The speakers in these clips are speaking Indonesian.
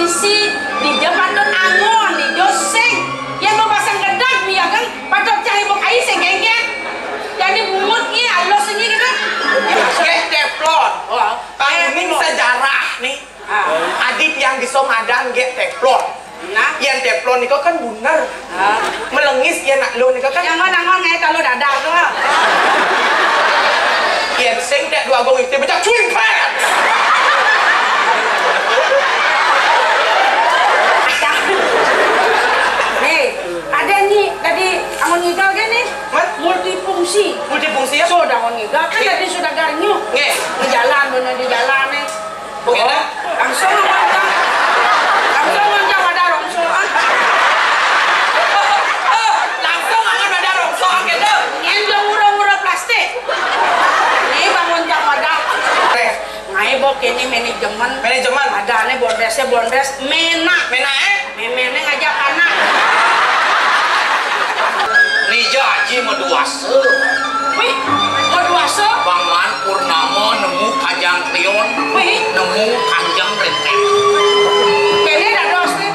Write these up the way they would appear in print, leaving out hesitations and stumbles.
polisi di depan don angon di joseng yang mau pasang gedak ya kan padahal cari bok air segenggen jadi bungutnya Allah sendiri kan teflon ini sejarah nih adit yang di Somadan teflon nah yang teflon itu kan benar melengis ya nak lo itu kan yang ngon ngai kalau dadar tuh yang sing tak dua gong itu macam cuy kan ada nih tadi angon ngigal kan nih multifungsi ya sudah angon ngigal kan tadi sudah garnyuk di jalan bener di jalan nih langsung ada rongsor langsung akan ada rongsor gitu yang murah-murah plastik ini bangun jam ada ngai bok ini manajemen ada nih bondes menak memene ngajak anak Ni Jaji Meduasa. wih Meduasa Bangman Purnama nemu Kanjang Krion. wih Nemu Kanjang Renteng. kayaknya ada dos nih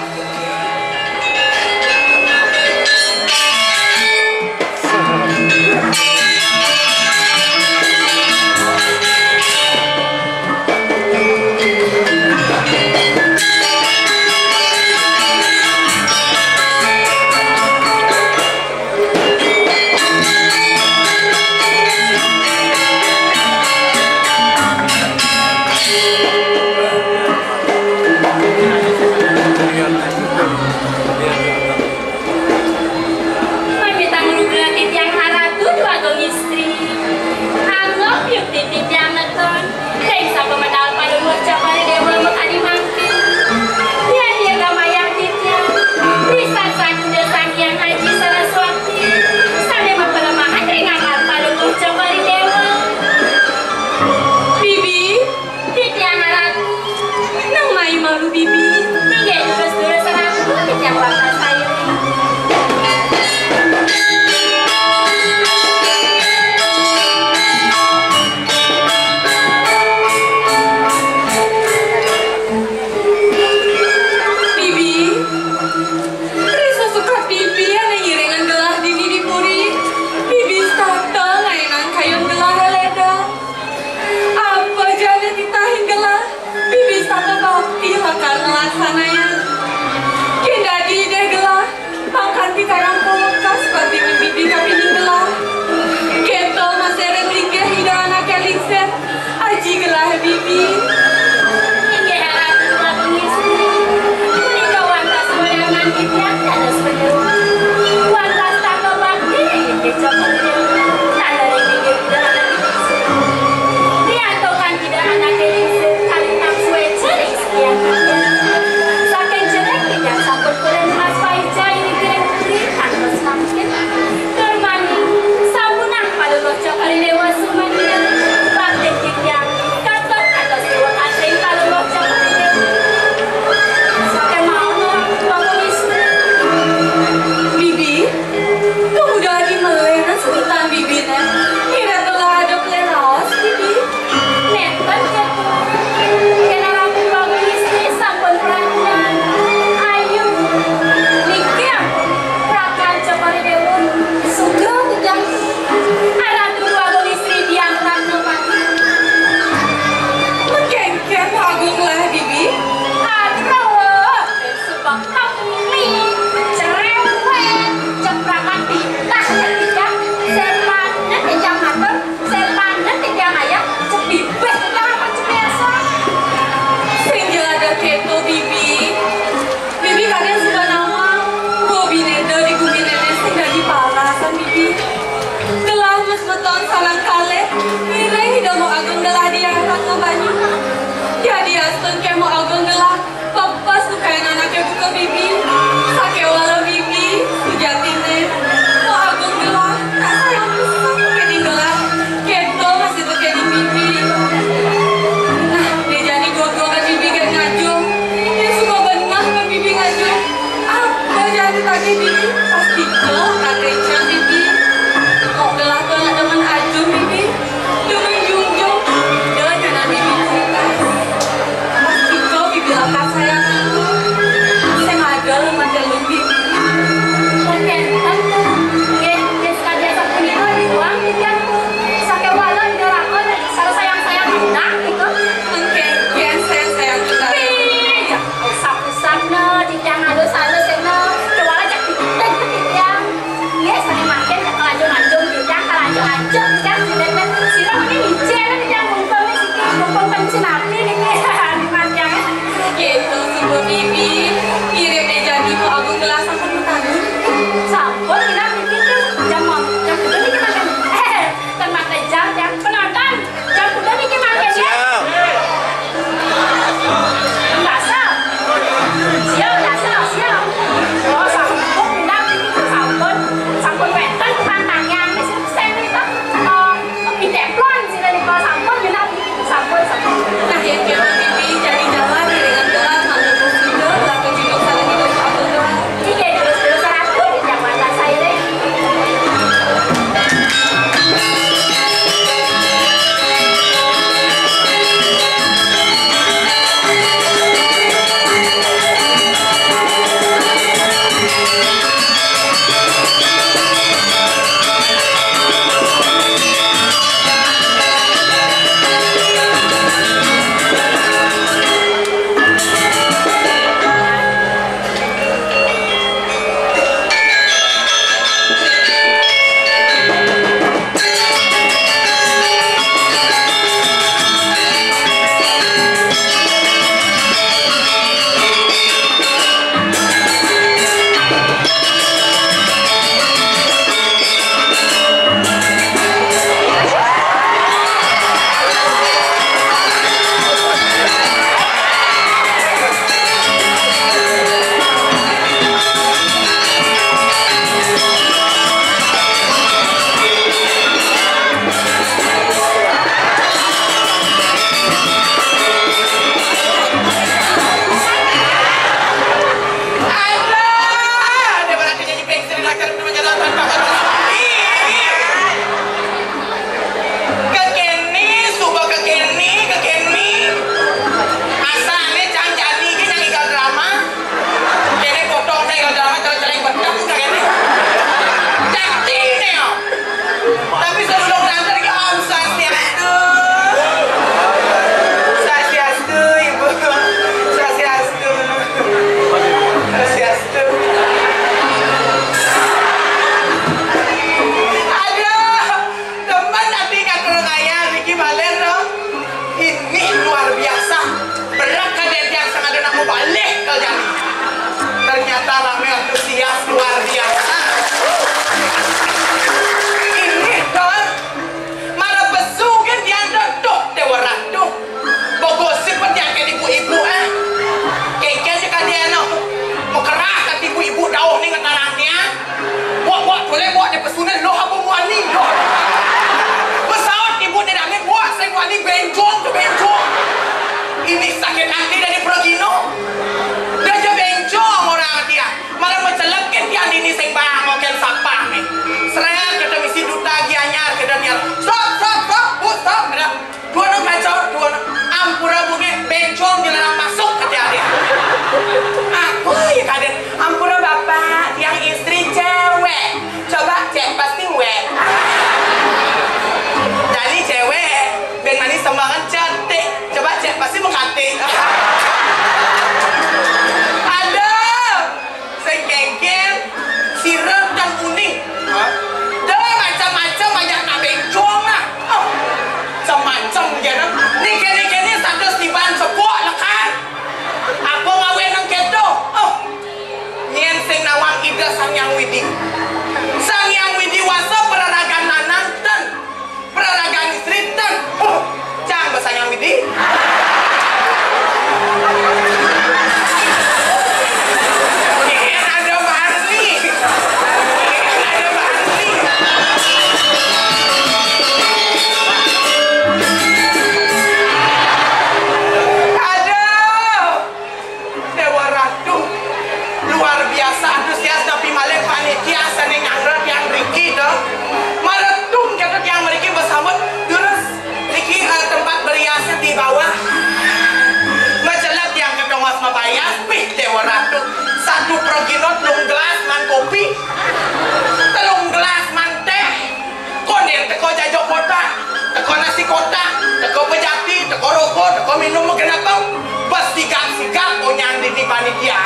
Apa minum kenapa? Pas sigap-sigap onyang di panitia.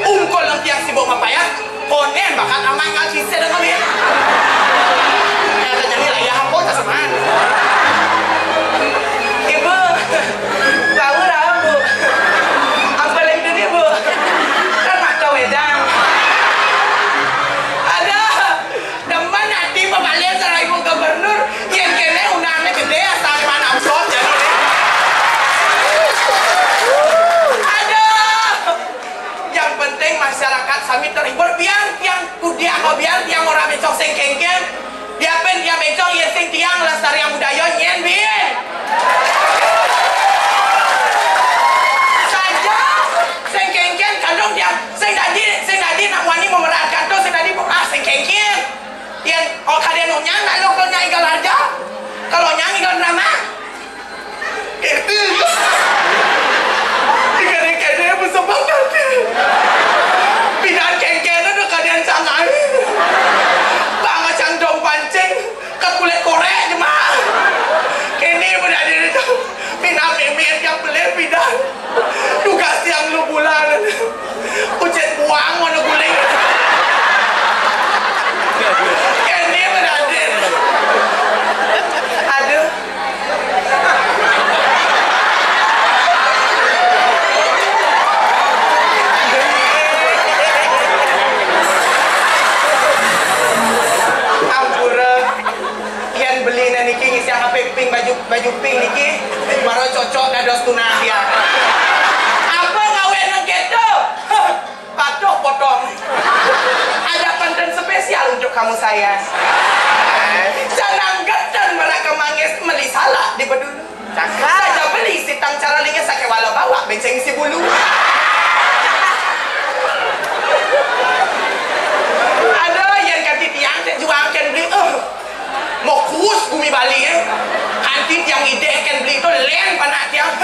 Ungkol lang tiang sibuk mapaya. Konen bakal aman ngal sisa dengan dia. Ya tanya ni lah ya apa tak sama. Ibu, tahu dah bu. Apa lagi ni bu? Kan mak tahu edang. Ada demen hati pembalik sama ibu gubernur yang kene unangnya gede asal mana usut jadi. Ada yang penting masyarakat sami terhibur biar tiang kudia atau biar tiang orang bencong sing kengken dia pen dia bencong ya sing tiang lestari yang budaya nyen bin saja sing kengken kadang dia sing tadi nak wani memerankan tu sing tadi sing kengken yang kalian nyang nak lokalnya igal aja kalau nyang igal drama itu ikan-ikannya bersembang nanti pindah kengken itu kalian sangai bang macam dong pancing ke kulit korek je mah kini benda diri tu pindah mimit yang pelir pindah duga siang lu bulan ucet buang mana guling kini benda diri aduh pink baju pink niki baru cocok dados tunang dia apa ngawin nang gitu patuh potong ada konten spesial untuk kamu saya jangan gedan mereka mangis meli salah di bedulu saja beli sitang caralingnya sakit walau bawa benceng si bulu ada yang kati tiang juang kan beli mau kus bumi Bali kantin yang ide kan beli itu len panak tiang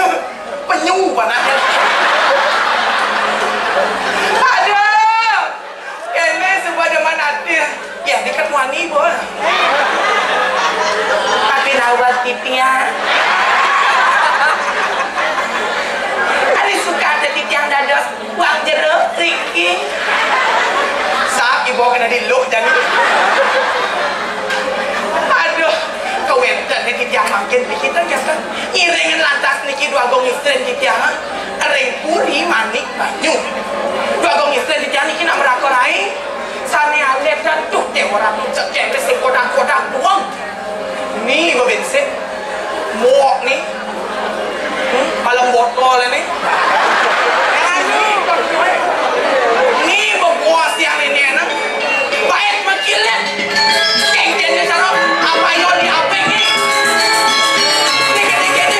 penyu panak ada ini sebuah deman hati ya dekat wani bol tapi rawat titian ada suka ada titian dados uang jeruk Riki saat ibu kena diluk dan kawenten ni tiang makin kita kata irengan lantas niki dua gong istri tiang ring puri manik banyu dua gong istri tiang niki nak merakorai sani alet dan tuh teh orang cek besi kodak-kodak buang ni bebensin muak ni malam botol ni ni berbuas yang ini enak baik makilet kengkenya cara apa yang di apa ini dikit-dikit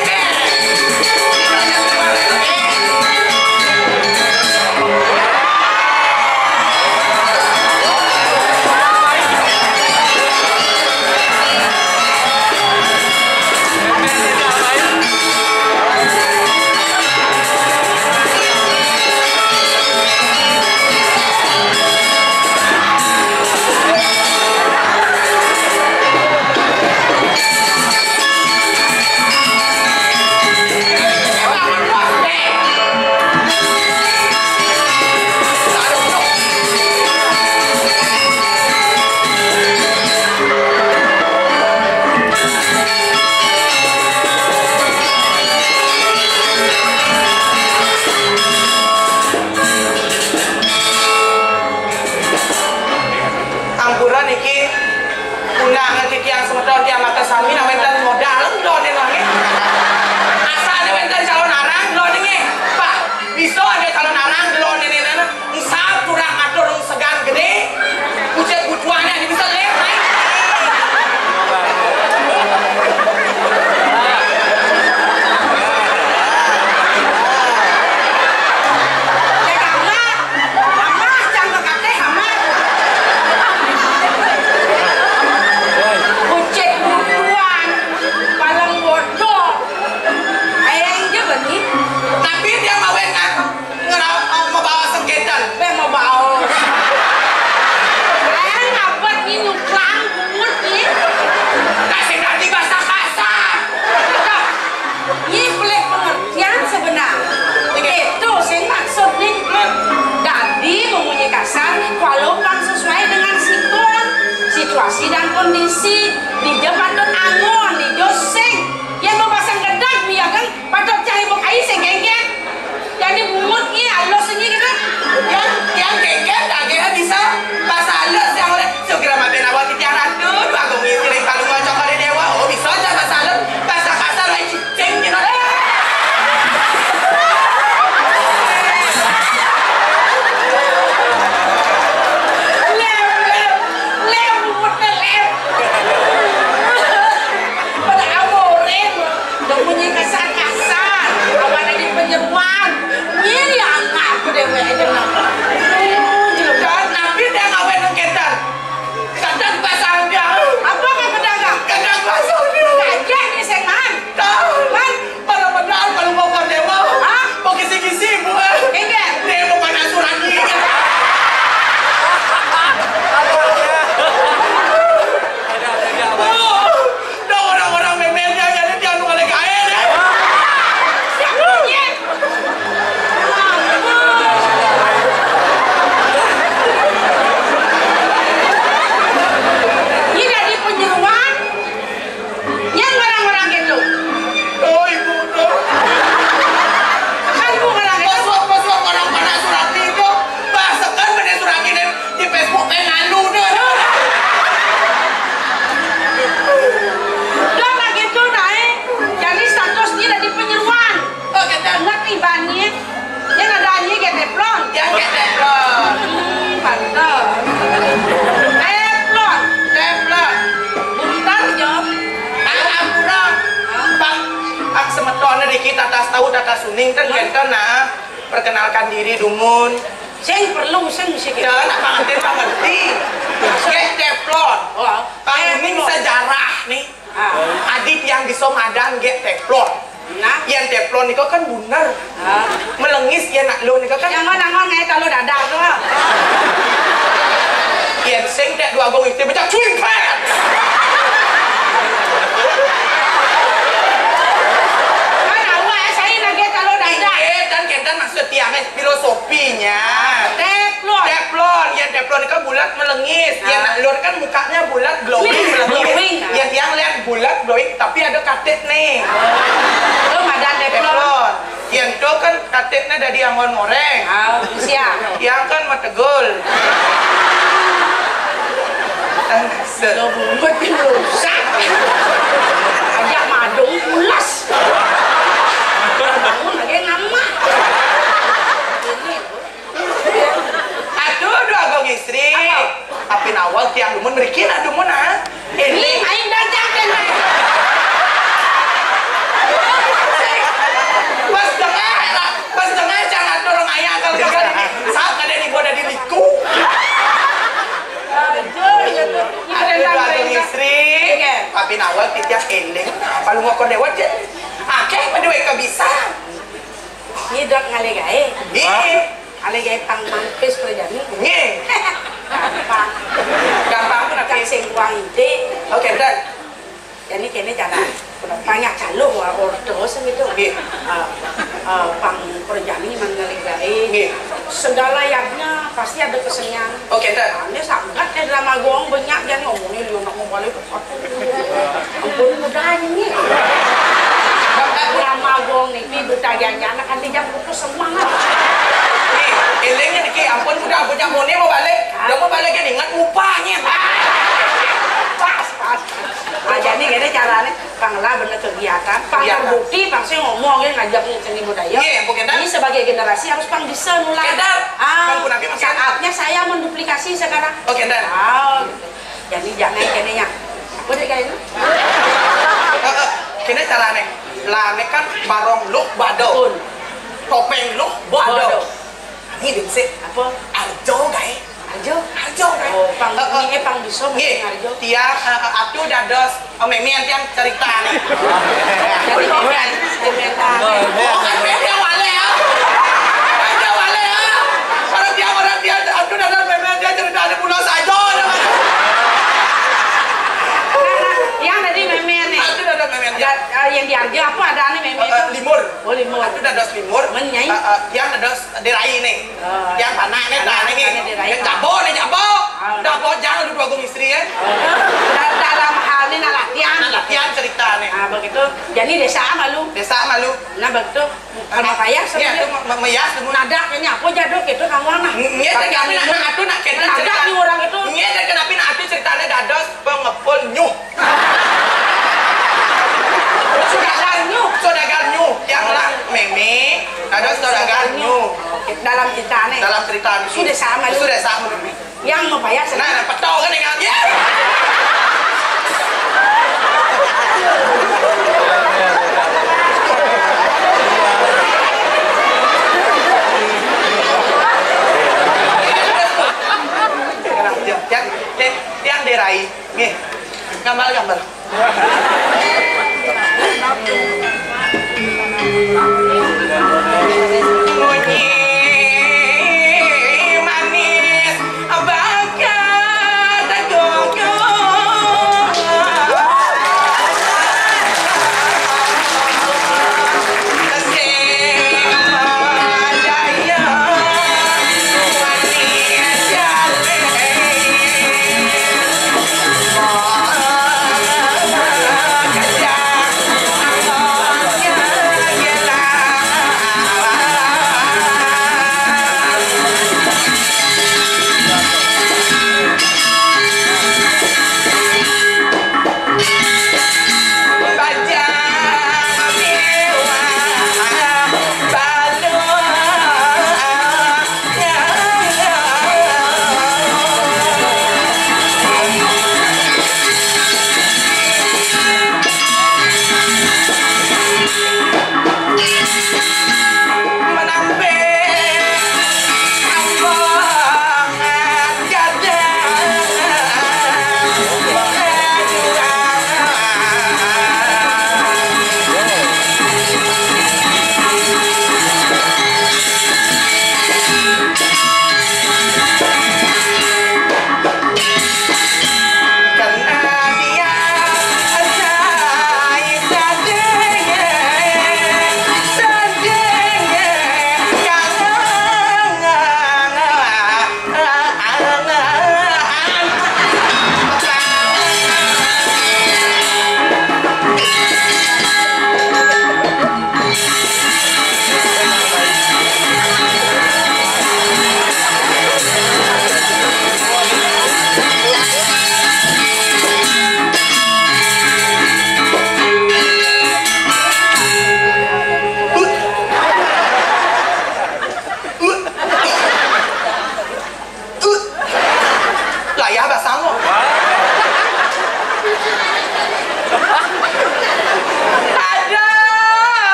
ala suning kan genten nah. Perkenalkan diri dumun. Sing perlu sing sik. Ya nak pangantin mengerti. Kayak teflon. Panguning sejarah nih. Adit yang di Somadan get teflon. Nah, yang teflon itu kan benar. Melengis ya nak lo itu kan. Yang mana ngai kalau dadah tu. Yang sing tak dua gong itu macam cuing kan. Maksud tiangnya filosofinya teflon ya teflon itu bulat melengis yang nak lur kan mukanya bulat glowing melengis yang tiang lihat bulat glowing tapi ada katet nih itu ada teflon yang itu kan katetnya dari angon moreng siap yang kan mategul lo bungut rusak aja madung pulas bangun lagi nama istri tapi nawal tiang dumun berikin dumun ini aing dancang kan pas tengah jangan dorong ayah kalau gagal ini saat ada di boda diriku ada istri tapi nawal tiang eleng kalau mau kau dewa je akeh pada mereka bisa ini dok ngale gae ale gay pang mampis perjani nge gampang tuh nak sing uang ide oke dan jadi kene cara banyak calon ordo segitu pang perjani mangale gae segala yagnya pasti ada kesenian oke dan ini sangat drama gong banyak dan ngomongin lu nak mau balik ampun mudahnya drama gong nih budayanya anak anti jam putus semangat elengnya nih ampun udah punya moni mau balik udah mau balik kan ingat upahnya pas jadi gini caranya panglah bener kegiatan pang terbukti pang sih ngomongin ngajak seni budaya ini sebagai generasi harus pang bisa mulai saatnya saya menduplikasi sekarang oke dan jadi jangan kenenya apa deh kayaknya kene caranya lane kan barong luk bado topeng luk bado ini sih apa arjo guys arjo guys pang ini pang bisa mungkin arjo tiang aku dados memian tiang cerita nih jadi memian dia wale ya orang dia aku dados memian dia cerita di pulau sajo yang tadi memian nih aku dados memian yang di arjo apa ada nih memian limur limur aku dados limur menyai tiang dados dirai nih tiang panak nih tanah nih jabo dabo jangan lu dua gong istri ya dalam hal ini latihan cerita nih begitu jadi desa malu nah begitu kalau payah itu meyas nadak ini apa jaduk itu kamu anak tapi aku nak kena nadak nih orang itu dan kenapa aku ceritanya dados pengepul nyuh Sodagar nyuh yang lang meme dados sodagar nyuh dalam cerita sudah sama yang mau payah nah petol kan dengan ya yang derai nih gambar manis bakat gogo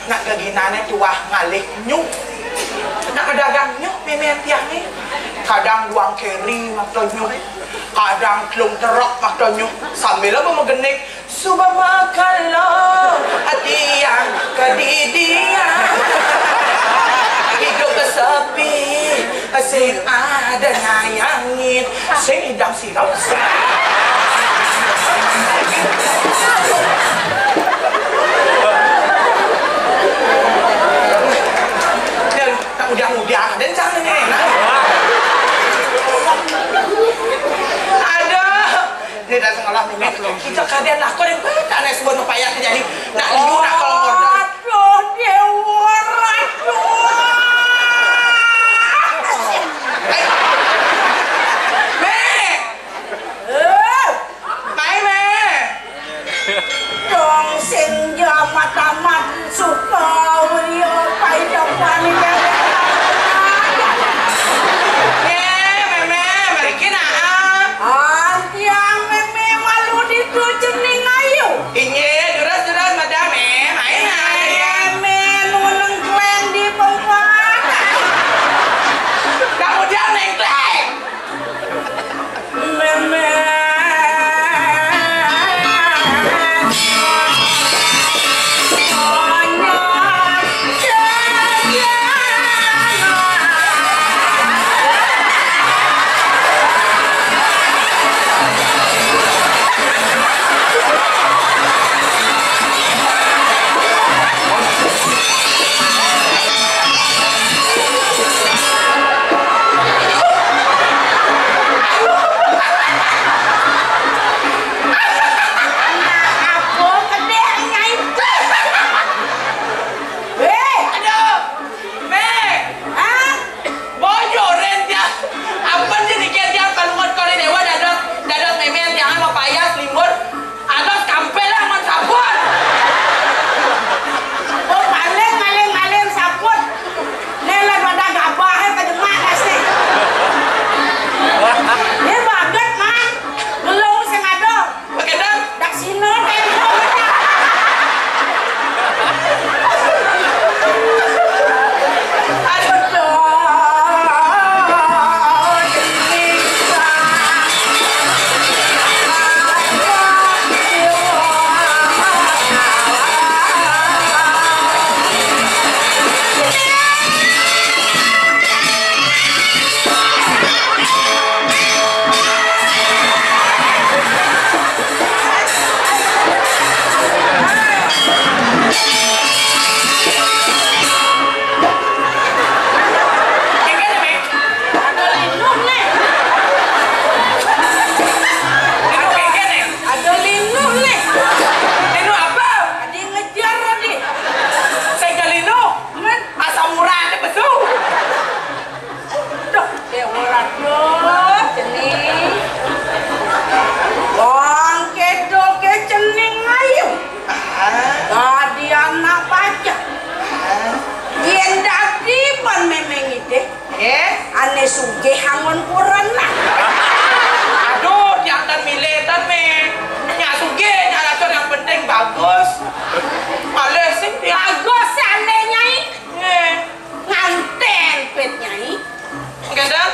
nak keginane tuah ngalih nyuk nak kedagang nyuk meme tiangnya kadang duang keri makto nyuk kadang kelung terok makto nyuk sambil apa megenik subah makalo hati yang kedidian hidup kesepi sing ada nyayangin sing idam sirau udah dan jangan enak ada ini datang Allah nih kita kalian lah kau yang berita nih sebuah upaya terjadi nak liu nak kalau order aduh dewa dong senja matamat suka wio pai depan ane sugih hangon puran lah. Aduh, jangan milih dan me. Nyak sugih, nyak racun yang penting bagus. Males sih. Bagus ane nyai. Nganten pet nyai. Oke dah.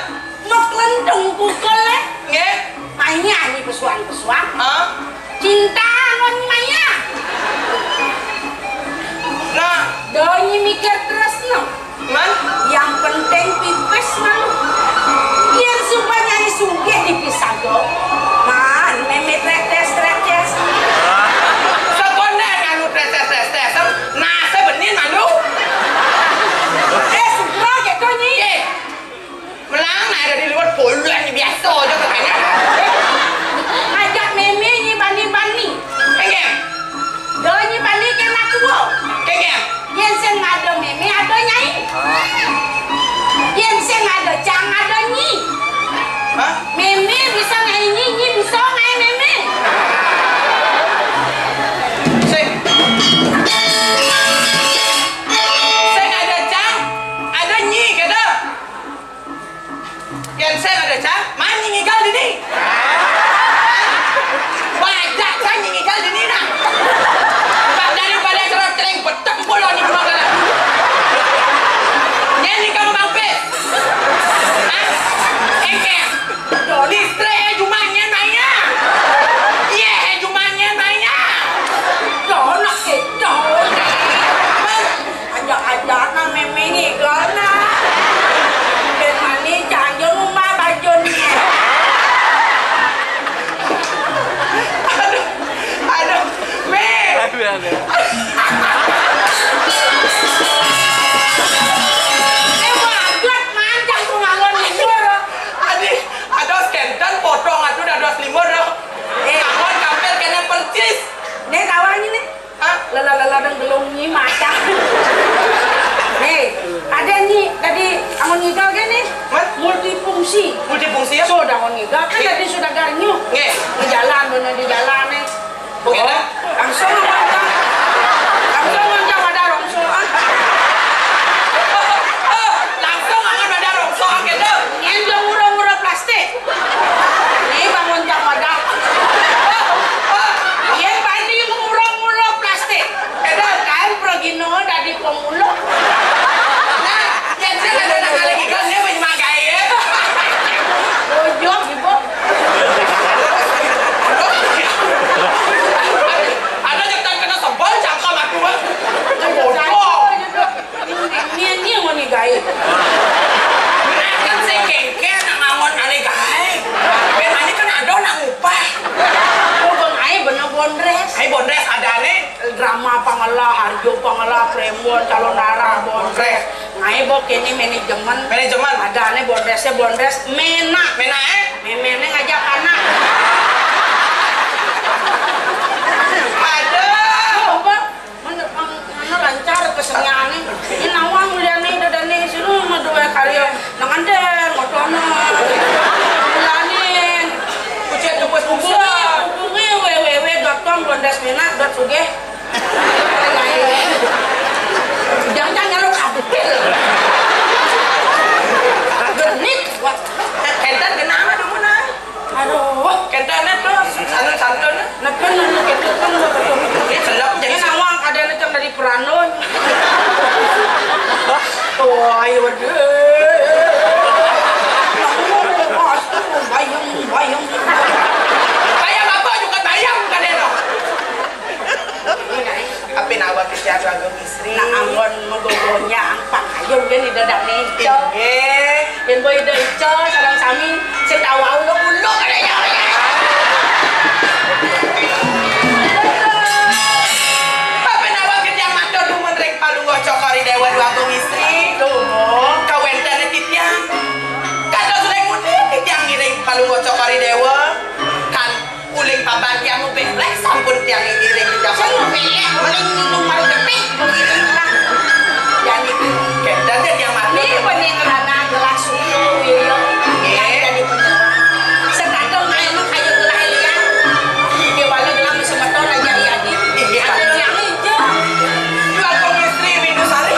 Meklendeng pukul le. Nge. Main nyanyi pesuan-pesuan. Cinta ngon maya. Nah, donyi mikir terus no. Man, yang penting pipes man. Biar supaya nyai sugih dipisah do. Man, memet retes. sekolah nganu tes. Nah, sebenin malu. Sugro gitu nyi. Melang nah ada di luar bulan biasa aja katanya. Ngajak meme nyi bani-bani. Kengem. Donyi bani kan aku. Kengem. Yen sing ada meme ada nyai. Yen sing ada cang ada nyi. Hah? Meme bisa nyanyi nyi Nggih, Di jalan bener di jalan nih. Begitu? Langsung ngomong. Langsung ngomong ada rongsoan. Langsung angan ada rongsokan gitu. Yang dia murah-murah plastik. Ini bangun jam ada. Yang pasti murah-murah plastik. Kan pergi nol dari pemulung. Nah, yang saya ada lagi kan dia menyemangai ya. Ojok ibu. Ada jangan kena sempol cangkam aku mah. Ini yang mau nih gaya. Kan saya kengken ngangon ale gae. Benane kan ada nak ngupah. Oh bang Ai bener bondres. Ai bondres adane Drama pangalah, harjo pangalah, premon, calon darah bondres. Ngai bok ini manajemen. Adane bondresnya bondres menak. Memene ngajak anak. Aduh. Coba mana lancar kesenangan ini nawang udah nih udah nih suruh mah dua kali nangan deh motornya bulanin Kucing tebus hubungi www.com bondresmenak.suge jangan nyaluk kabel genit wah Kentan kenapa dulu nah? aduh Kentannya tuh santun-santun. nepen nunu gitu kan udah ketemu Ini selap ini jadi nawang kadang necang dari peranon tuh ayo bayang bayang apa juga bayang kan eno. Apa nawa kerja agak istri? nah anggon mogogonya angpak ayo udah nih dadak neco Nggih. dan boy deco sarang sami setawa ulo kadanya Apa nawa kerja mato dumun rek palunggo cokori dewa dua agung istri. tuh Kawentane titiang. Kado sudah mudik titiang ngiring palunggo cokori dewa. Kan uling paban tiang nu belek sampun tiang ngiring di jaman. saya belek paling nunung malu gepik begitu lah jadi Kentan dia tiang mato. ini bening rana gelas susu wilong yang jadi penyerang sekadang main mah kayak gelah liang dia balik gelang semeton aja iya di Iya. ada yang hijau Dua agung istri Windusari.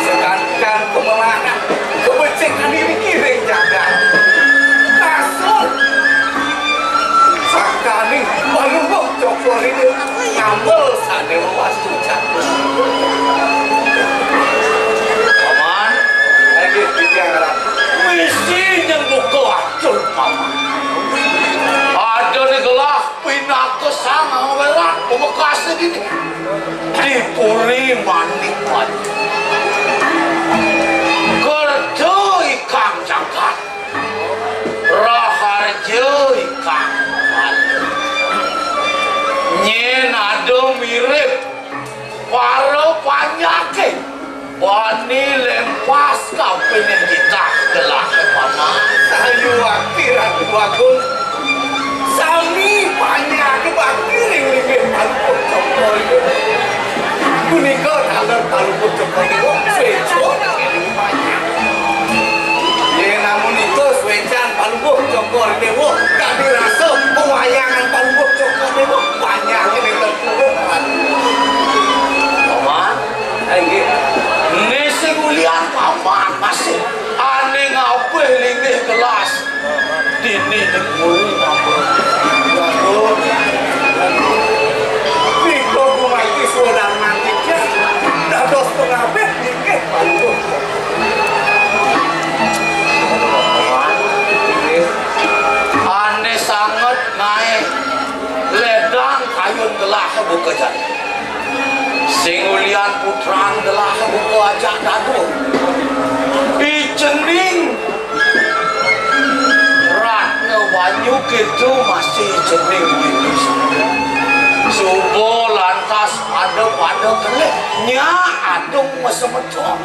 Sedangkan kemelangan kebencian ini kiring jaga kasut sakani balubok cokor ini ngambel sadel wasucan Paman, lagi pikiran misi yang buka acul paman. Ada nih gelah pindah ke sana welat pemekasnya gini. Dipuri manik wajib. Kerja ikang jangkat. Raharja ikang wajib. Nyen ada mirip para panyake. Wani lempas kapinin kita gelah paman. sayu akhirat bagus sami banyak kebakiring lagi balubok cokor itu kunika dalam balubok cokor itu swecon ini banyak ya namun itu swecan balubok cokor itu gak dirasa pewayangan balubok cokor itu banyak ini terturunan Paman, lagi ini sebulian paman masih aneh ngapeh lingih kelas dini dipuri paman. waduh Niko kumaiti sudah mantiknya dados pengabeh dikit balubok Aneh sangat naik ledang kayun gelah buka jadi singulian putran gelah buka ajak dadu icening ratna banyu gitu masih icening gitu subuh lantas ada pada kelih nya adung mesemetok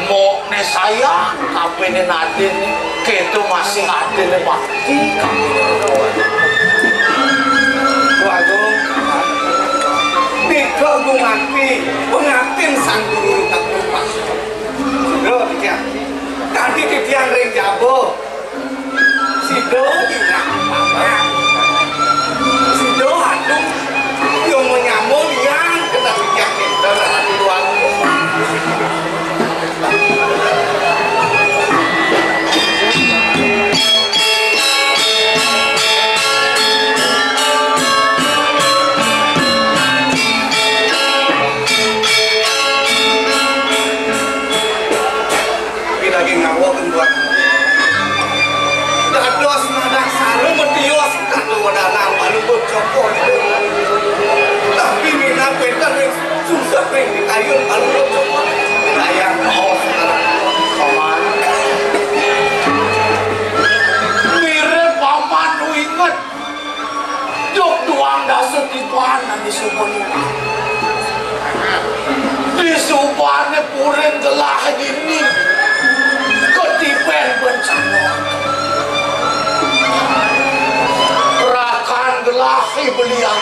mau ne sayang tapi ne nadin gitu masih ada ne bakti kami waduh Niko kumati pengatin sang guru tak lupa Sido dia tadi titian ring jabo Sido ingat apa Sido adung yang menyambung yang kena titian kita dan luang lagi ngawok buat dados nadak sare metios kado wadana balubok cokor tapi mina petan susah ring dikayun balubok cokor layang oh paman mirip paman lu inget dok doang dasar di tuanan di Sumonina di Subane puring gelah gini ketipen bencana rakan gelahi beliau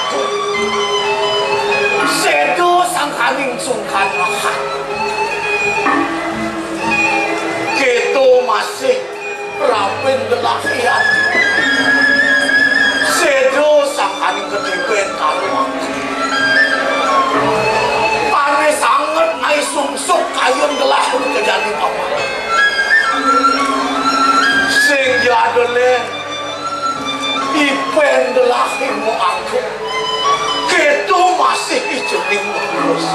sedo sang kaning sungkan mahat gitu masih rapin gelahian sedo sang kaning ketipen kaluang aneh sangat naik sungsuk kayun gelah kejadian apa sing jadole pendelahimu aku gitu masih ijening terus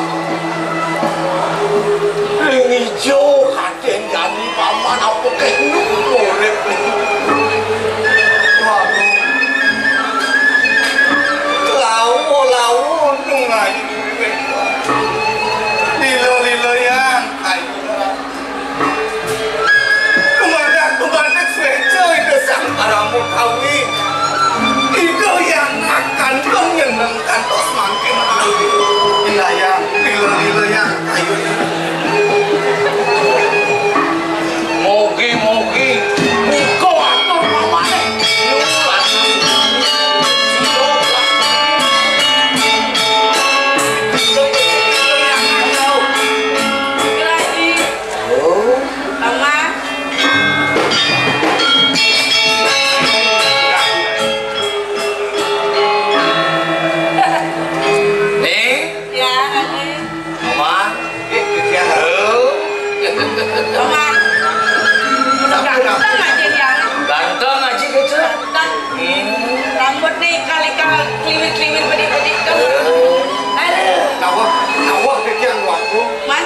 ring ijo kaden jani paman apa kenung urip lawo nungai lilo yang ayo kemana seja itu sang paramu kawin itu yang akan menyenangkan tos makin lilo yang ayo mogi muko atur mamane ganteng aja gitu rambut nih kali-kali kliwit-kliwit bedik-bedik kamu nawak yang waktu man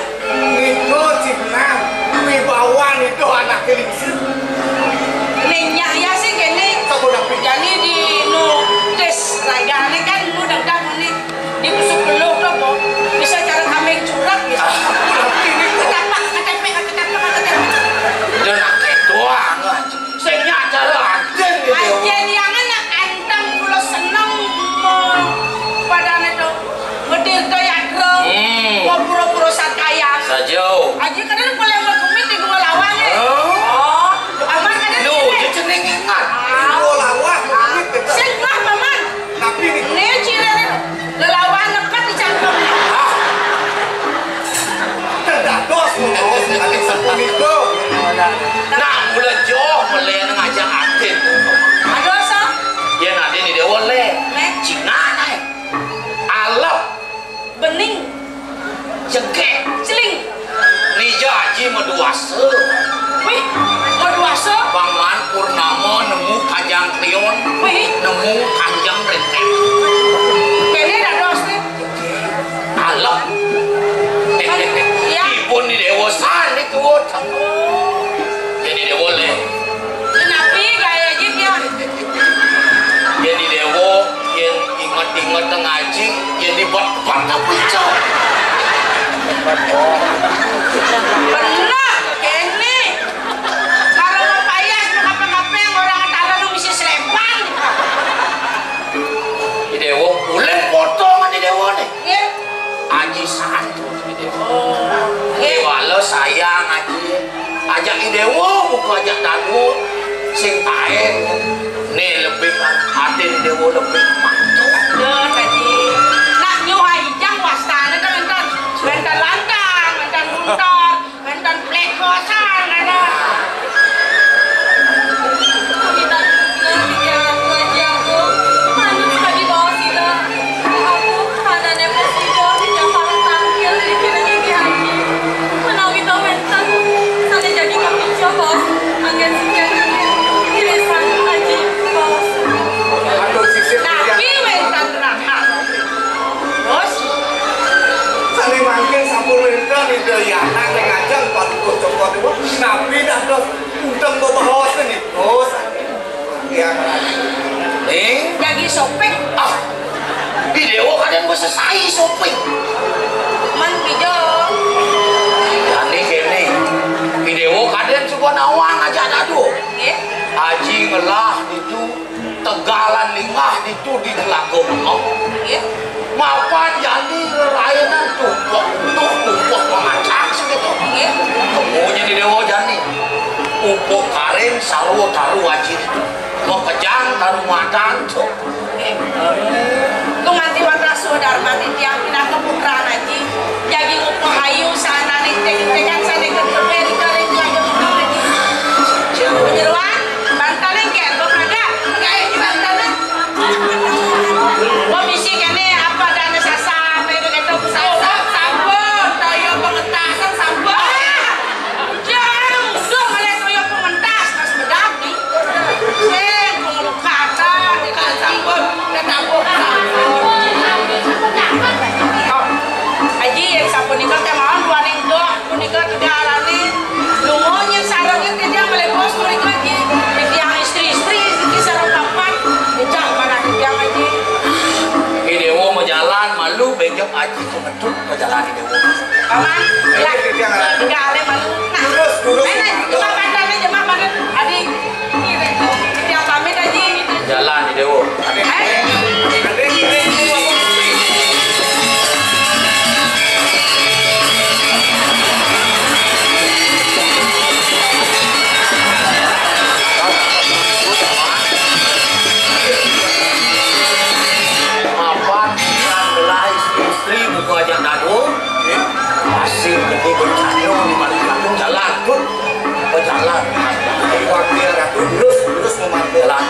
itu cipnang wibawan itu anak kelingsin nenya ya sih kene jadi di nu des ragane kan nu dagdag nih di busuk belok lo bisa cara kambing curang bisa kecepak dan anak doang saya nyadar aden gitu ajen yang anak entang pulau seneng pada itu bedil kayak drum mau pura-pura sakaya sajau aja kadang boleh berkumit di gua lawan ya oh aman kadang lu jeceneng ingat gua lawan sing lah paman tapi ini ciri lelawan nekat dicampur terdados terus alik sepun itu nah mulai jauh mulai ngajak aden ada so ya aden ini dewa le nek cina alap bening jengkek celing nija haji meduasa wih maduasa Paman Purnama nemu kanjang klion wih nemu kanjang renteng kene dados nih alap ya ibun di dewasan itu jadi dewa le napi gaya jip ya jadi dewa yang ingat-ingat ngaji yang dibuat-buat apa hijau benar kene kalau mau payah ngapa-ngapain orang tala nu bisa selempang di dewa ulen potong di dewa nih ya aji santu di dewa ya dewa lo sayang aji ajak di dewa bukan ajak dagu sing taen nih lebih kan aden dewa lebih mantap ya tadi nak nyuhai jang wastana kan mentan lantang mentan buntar mentan plek kosan ada kita jalan lagi aku anu tadi bawa sila aku kanane presida yang paling tampil di kira gigi haji menawi tau mentan sana jadi kapitnya bos agen sekian irisan haji bos aduh sisir nabi mentan terakhir bos saling mangkin sampul winter di doyana ngajak patut cokot itu nabi dah dos undang gua bahas nih bos yang jadi sopek ah di dewa kadang gue selesai shopping man video jadi gini di dewa kadang coba nawang aja dadu ya haji ngelah itu tegalan lingah itu di gelagong ya mapan jadi rainan tumpuk mengacak segitu ya kemudian di dewa jadi upuk karin sarwo taruh haji itu mau kejang taruh madan tuh lu nganti madrasah dharma tiang pindah ke putra haji jadi ngumpul hayu sana nih cek-cekan sana ke keberi kali aja penyeruan bantalin kayak lo kagak kayak ini bantalin gua misi kene apa dana sasa itu kata sabun toyo pengetasan sabun jam udah ngeliat toyo pengentas pas bedaki sen pengeluk kata di kata aji pengetut perjalanan dewa. Paman, lah, enggak ada malu. Nah, mana cuma pandangan cuma pada adik. Yang pamit aja. Jalan di dewa. Wajah nado masih jadi bercanda di mana jalan pun berjalan terus memanggil jalan